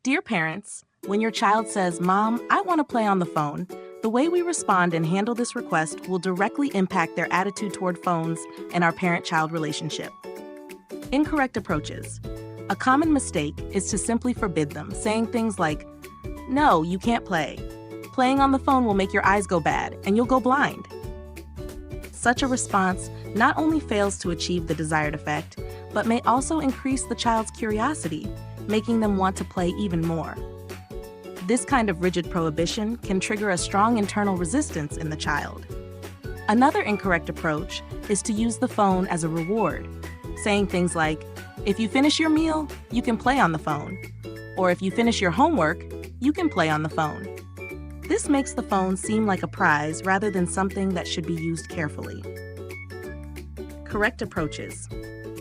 Dear parents, when your child says, "Mom, I want to play on the phone," the way we respond and handle this request will directly impact their attitude toward phones and our parent-child relationship. Incorrect approaches. A common mistake is to simply forbid them, saying things like, "No, you can't play. Playing on the phone will make your eyes go bad and you'll go blind." Such a response not only fails to achieve the desired effect, but may also increase the child's curiosity, making them want to play even more. This kind of rigid prohibition can trigger a strong internal resistance in the child. Another incorrect approach is to use the phone as a reward, saying things like, "If you finish your meal, you can play on the phone," or "If you finish your homework, you can play on the phone." This makes the phone seem like a prize rather than something that should be used carefully. Correct approaches.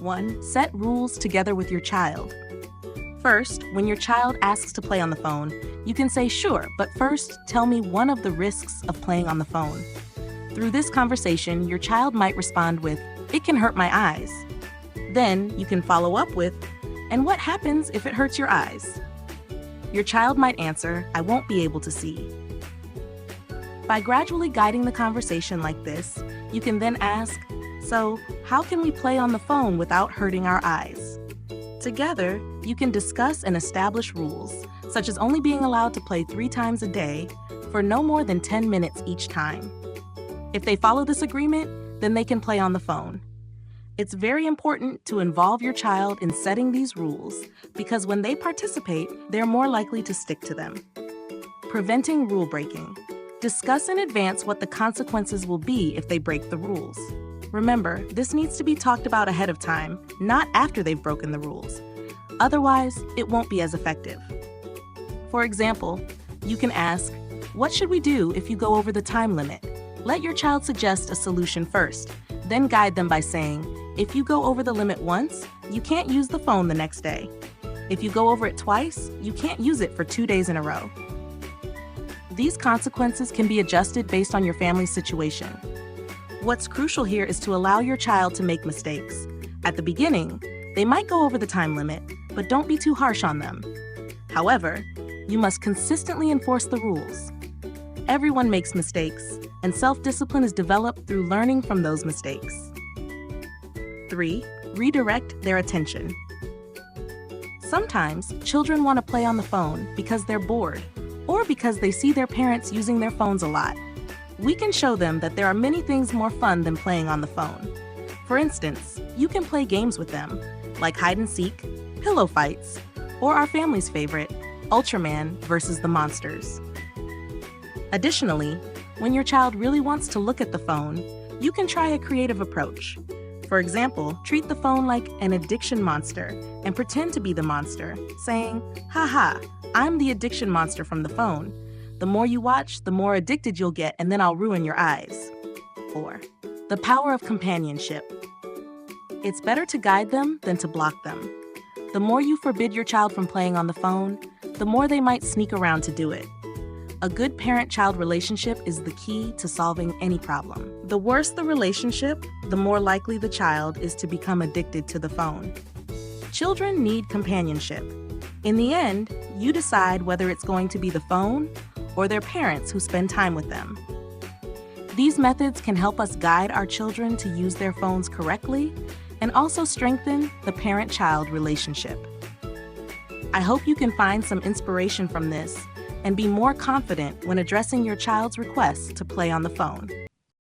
1. Set rules together with your child. First, when your child asks to play on the phone, you can say, "Sure, but first, tell me one of the risks of playing on the phone." Through this conversation, your child might respond with, "It can hurt my eyes." Then you can follow up with, "And what happens if it hurts your eyes?" Your child might answer, "I won't be able to see." By gradually guiding the conversation like this, you can then ask, "So, how can we play on the phone without hurting our eyes?" Together, you can discuss and establish rules, such as only being allowed to play 3 times a day for no more than 10 minutes each time. If they follow this agreement, then they can play on the phone. It's very important to involve your child in setting these rules because when they participate, they're more likely to stick to them. Preventing rule breaking. Discuss in advance what the consequences will be if they break the rules. Remember, this needs to be talked about ahead of time, not after they've broken the rules. Otherwise, it won't be as effective. For example, you can ask, "What should we do if you go over the time limit?" Let your child suggest a solution first, then guide them by saying, "If you go over the limit once, you can't use the phone the next day. If you go over it twice, you can't use it for 2 days in a row." These consequences can be adjusted based on your family's situation. What's crucial here is to allow your child to make mistakes. At the beginning, they might go over the time limit, but don't be too harsh on them. However, you must consistently enforce the rules. Everyone makes mistakes, and self-discipline is developed through learning from those mistakes. 3. Redirect their attention. Sometimes, children want to play on the phone because they're bored, or because they see their parents using their phones a lot. We can show them that there are many things more fun than playing on the phone. For instance, you can play games with them, like hide and seek, pillow fights, or our family's favorite, Ultraman versus the Monsters. Additionally, when your child really wants to look at the phone, you can try a creative approach. For example, treat the phone like an addiction monster and pretend to be the monster, saying, "Haha, I'm the addiction monster from the phone. The more you watch, the more addicted you'll get, and then I'll ruin your eyes." 4. The power of companionship. It's better to guide them than to block them. The more you forbid your child from playing on the phone, the more they might sneak around to do it. A good parent-child relationship is the key to solving any problem. The worse the relationship, the more likely the child is to become addicted to the phone. Children need companionship. In the end, you decide whether it's going to be the phone or their parents who spend time with them. These methods can help us guide our children to use their phones correctly and also strengthen the parent-child relationship. I hope you can find some inspiration from this and be more confident when addressing your child's requests to play on the phone.